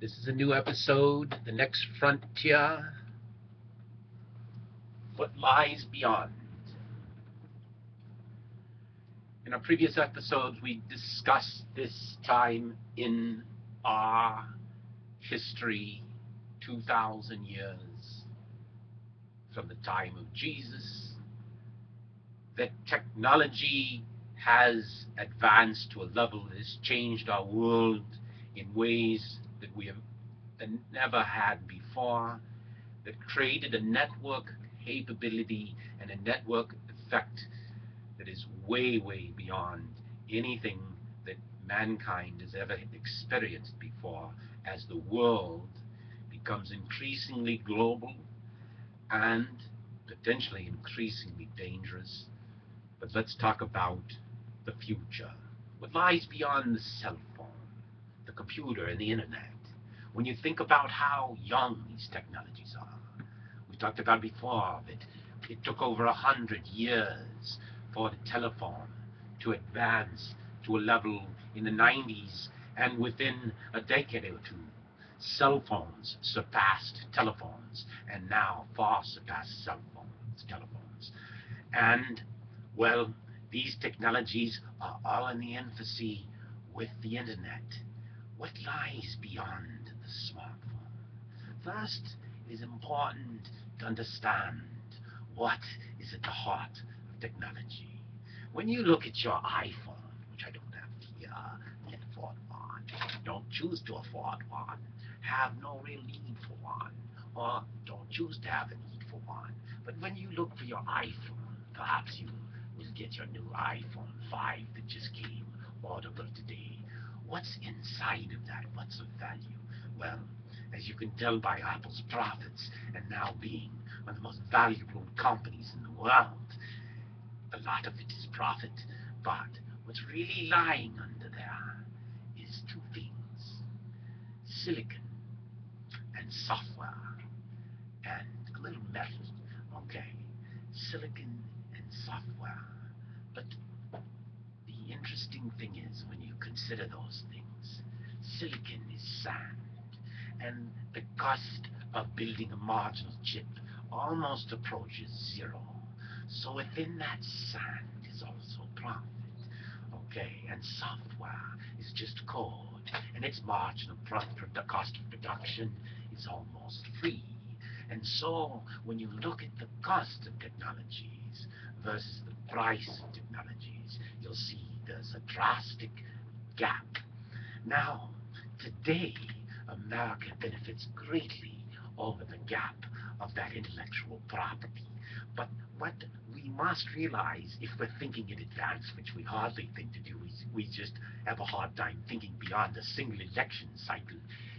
This is a new episode, The Next Frontier, What Lies Beyond. In our previous episodes, we discussed this time in our history, 2,000 years from the time of Jesus, that technology has advanced to a level that has changed our world in ways that we have never had before, that created a network capability and a network effect that is way, way beyond anything that mankind has ever experienced before, as the world becomes increasingly global and potentially increasingly dangerous. But let's talk about the future. What lies beyond the cell phone, the computer, and the internet? When you think about how young these technologies are, we talked about before that it took over 100 years for the telephone to advance to a level in the 90s, and within a decade or two, cell phones surpassed telephones, and now far surpass telephones. And, well, these technologies are all in the infancy with the internet. What lies beyond the smartphone? First, it is important to understand what is at the heart of technology. When you look at your iPhone, which I don't have here, can't afford one, don't choose to afford one, have no real need for one, or don't choose to have a need for one. But when you look for your iPhone, perhaps you will get your new iPhone 5 that just came orderable today. What's inside of that? What's of value? Well, as you can tell by Apple's profits, and now being one of the most valuable companies in the world, a lot of it is profit. But what's really lying under there is two things: silicon and software, and a little metal. Okay, silicon and software. But the interesting thing is, when you consider those things, silicon is sand, and the cost of building a marginal chip almost approaches zero. So within that sand is also profit. Okay, and software is just code, and its marginal cost of production is almost free. And so when you look at the cost of technologies versus the price of technologies, you'll see there's a drastic gap. Now, today, America benefits greatly over the gap of that intellectual property. But what we must realize, if we're thinking in advance, which we hardly think to do, we just have a hard time thinking beyond a single election cycle.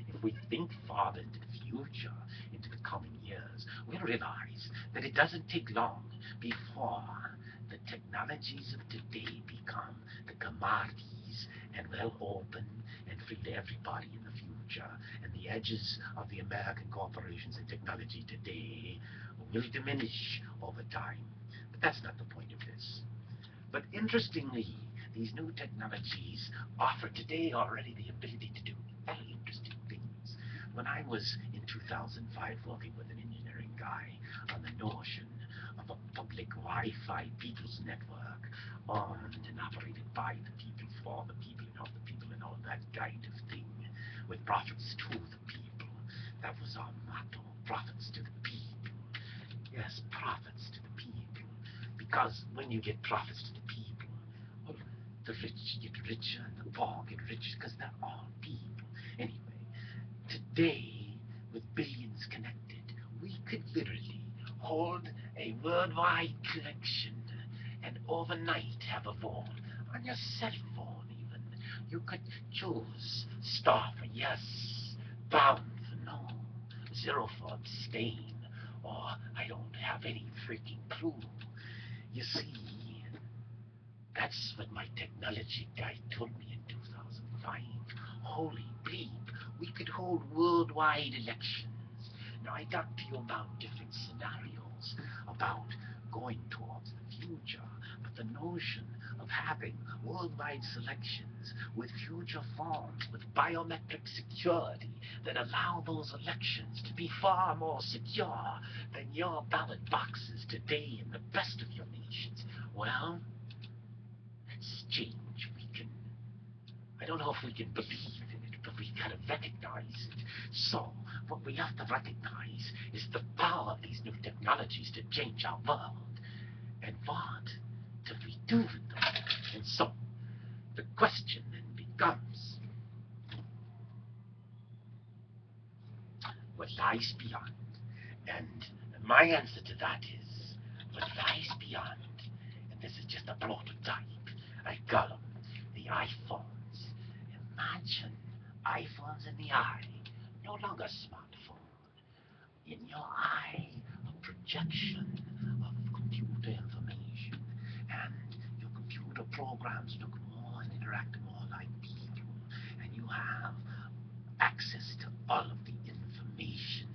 If we think farther into the future, into the coming years, we'll realize that it doesn't take long before the technologies of today become the commodities and well open and free to everybody in the future. And the edges of the American corporations and technology today will diminish over time. But that's not the point of this. But interestingly, these new technologies offer today already the ability to do very interesting things. When I was in 2005 working with an engineering guy on the notion of a public Wi-Fi people's network, owned and operated by the people, for the people, and of the people, and all that kind of thing, with profits to the people. That was our motto: profits to the people. Yes, profits to the people. Because when you get profits to the people, well, the rich get richer and the poor get richer, because they're all people. Anyway, today, with billions connected, we could literally hold a worldwide collection and overnight have a vote on your cell phone even. You could choose star for yes, bound for no, zero for abstain, or I don't have any freaking clue. You see, that's what my technology guy told me in 2005. Holy bleep, we could hold worldwide elections. Now, I talked to you about different scenarios, about going towards the future, but the notion of having worldwide selections with future forms, with biometric security that allow those elections to be far more secure than your ballot boxes today in the best of your nations, well, that's change. I don't know if we can believe in it, but we gotta recognize it. So, what we have to recognize is the power of these new technologies to change our world. And what do we do with them? And so, the question then becomes, what lies beyond? And my answer to that is, what lies beyond, and this is just a prototype, I call them the iPhones. Imagine iPhones in the eye, no longer smartphone. In your eye, a projection of computer information, and your computer programs look more and interact more like people, and you have access to all of the information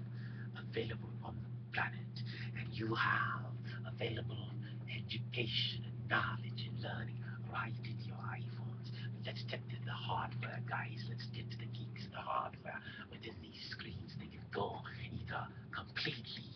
available on the planet, and you have available education and knowledge and learning right in your iPhones. Let's get to the hardware, guys. Let's get to the geeks of the hardware. Within these screens, they can go either completely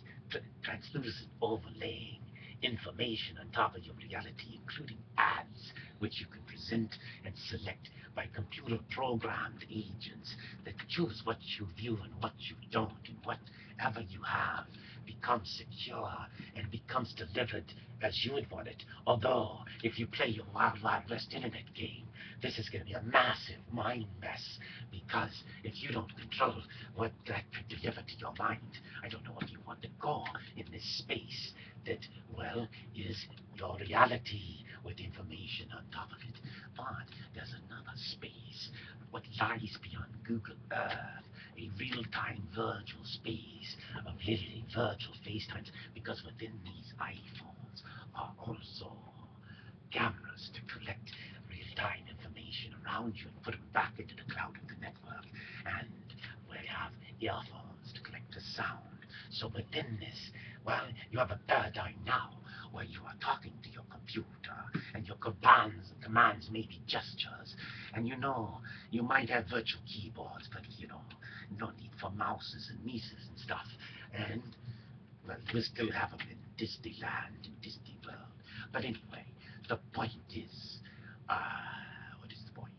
translucent overlaying information on top of your reality, including ads, which you can present and select by computer-programmed agents that choose what you view and what you don't, and whatever you have becomes secure and becomes delivered as you would want it. Although, if you play your Wild Wild West internet game, this is going to be a massive mind mess, because if you don't control what that could deliver to your mind, I don't know if you want to go in this space that, well, is your reality with information on top of it. But there's another space, what lies beyond Google Earth, a real-time virtual space of literally virtual FaceTimes, because within these iPhones are also cameras to collect real-time information around you and put them back into the cloud of the network, and we have earphones to collect the sound. So within this, well, you have a paradigm now where you are talking to your computer, and your commands may be gestures, and you might have virtual keyboards, but no need for mouses and mises and stuff, and well, we still have them in Disneyland and Disney World. But anyway, the point is, what is the point?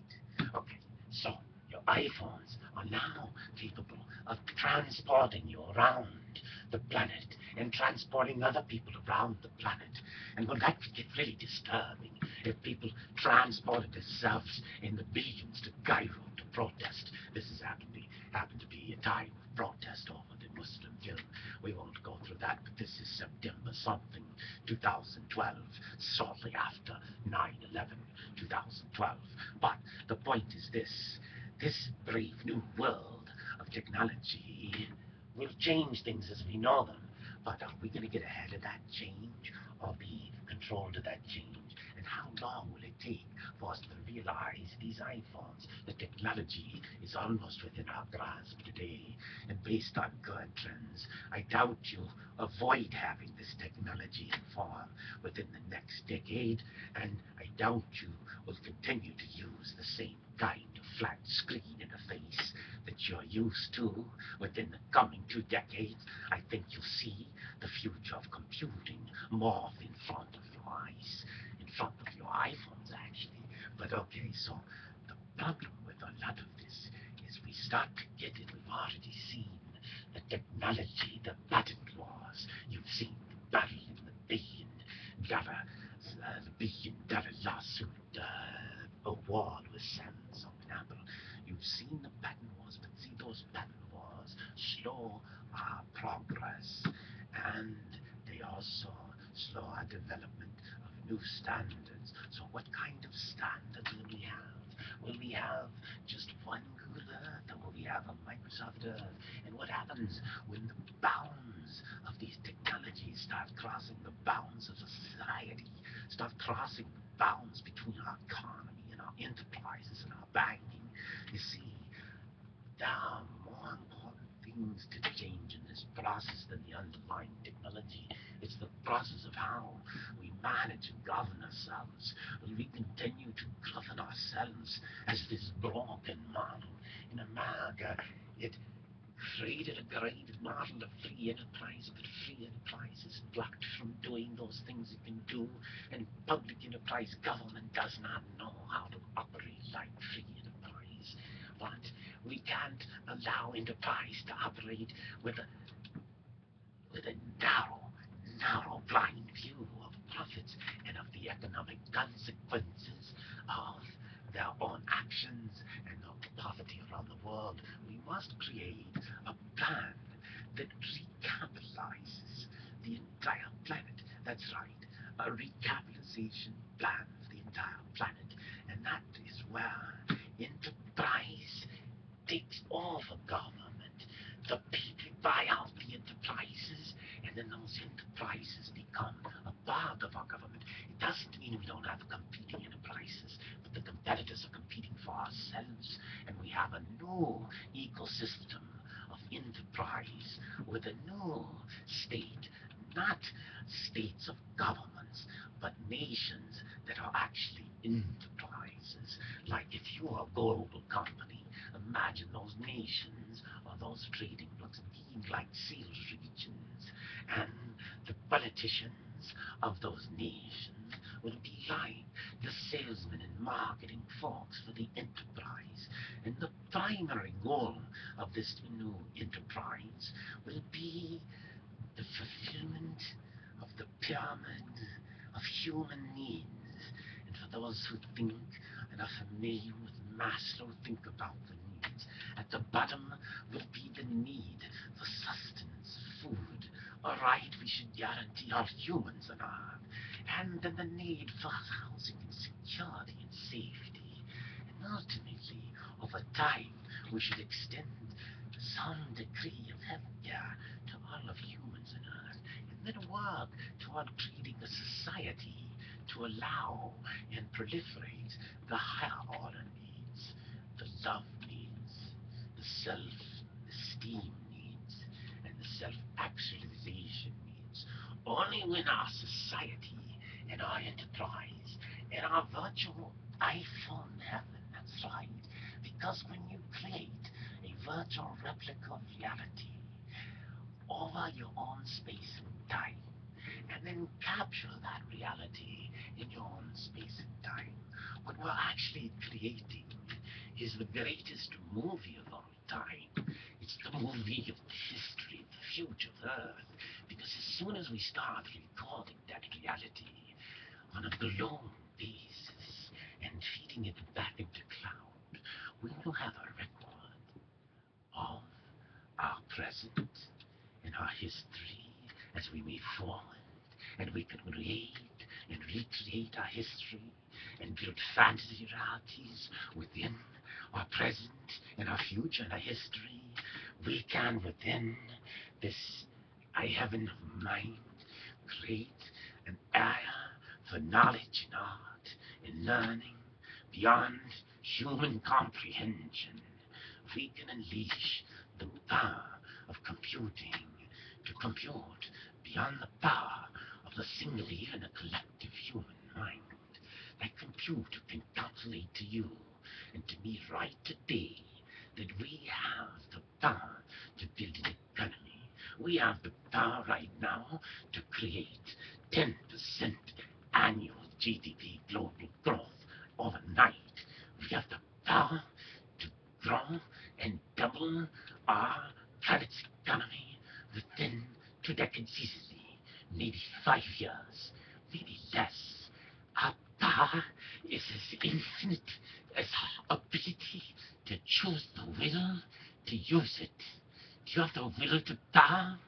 Okay, so your iPhones are now capable of transporting you around the planet and transporting other people around the planet. And well, that could get really disturbing if people transported themselves in the billions to Cairo to protest. This has happened to be a time of protest over the Muslim film. We won't go through that, but this is September something, 2012, shortly after 9/11, 2012. But the point is this brave new world of technology will change things as we know them. But are we going to get ahead of that change or be controlled of that change? And how long will it take for us to realize these iPhones, the technology is almost within our grasp today, and based on current trends, I doubt you'll avoid having this technology in form within the next decade, and I doubt you will continue to use the same kind of flat screen interface that you're used to within the coming 2 decades. I think you'll see the future of computing morph in front of your eyes, in front of your iPhones, actually. But okay, so the problem with a lot of this is we start to get it. We've already seen the technology, the patent laws. You've seen the battle in the billion-dollar lawsuit award with Samsung and Apple. You've seen the patent wars, but see, those patent wars slow our progress, and they also slow our development of new standards. So what kind of standards will we have? Will we have just one Google Earth, or will we have a Microsoft Earth? And what happens when the bounds of these technologies start crossing the bounds of society, start crossing the bounds between our economy and our enterprises and our banking? You see, there are more important things to change in this process than the underlying technology. It's the process of how we manage and govern ourselves. Will we continue to govern ourselves as this broken model? In America, it created a great model of free enterprise, but free enterprise is blocked from doing those things it can do, and public enterprise government does not know how to operate like free enterprise. But we can't allow enterprise to operate with a narrow, blind view of profits and of the economic consequences of their own actions and of poverty around the world. We must create a plan that recapitalizes the entire planet. That's right, a recapitalization plan for the entire planet. And that is where enterprise takes over government. The people buy out the enterprises, and then those enterprises become a part of our government. It doesn't mean we don't have competing enterprises, but the competitors are competing for ourselves, and we have a new ecosystem of enterprise with a new state, not states of governments, but nations that are actually enterprises. Like if you are a global company, imagine those nations or those trading blocks being like sales regions, and the politicians of those nations will be like the salesmen and marketing folks for the enterprise. And the primary goal of this new enterprise will be the fulfillment of the pyramid of human needs. And for those who think and are familiar with Maslow, think about the needs. At the bottom will be the need for sustenance, food. All right, we should guarantee all humans on Earth. And then the need for housing and security and safety. And ultimately, over time, we should extend some degree of healthcare to all of humans on Earth, and then work toward creating a society to allow and proliferate the higher order needs, the love needs, the self-esteem needs, and the self-actualization needs. Only when our society and our enterprise and our virtual iPhone heaven, that's right, because when you create a virtual replica of reality over your own space and time, and then capture that reality in your own space and time, what we're actually creating is the greatest movie of all time. It's the movie of the history, the future of Earth. Because as soon as we start recording that reality on a global basis and feeding it back into cloud, we will have a record of our present and our history as we move forward, and we can create and recreate our history and build fantasy realities within our present and our future and our history. We can, within this heaven of mind, create an area for knowledge and art and learning beyond human comprehension. We can unleash the power of computing to compute beyond the power of the single, even a collective human mind. That computer can calculate to you and to me right today that we have the power to build an economy. We have the power right now to create 10% annual GDP global growth overnight. We have the power to grow and double our planet's economy within 2 decades easily, maybe 5 years, maybe less. Our power is as infinite as our ability to choose the will to use it. Do you have the will to power?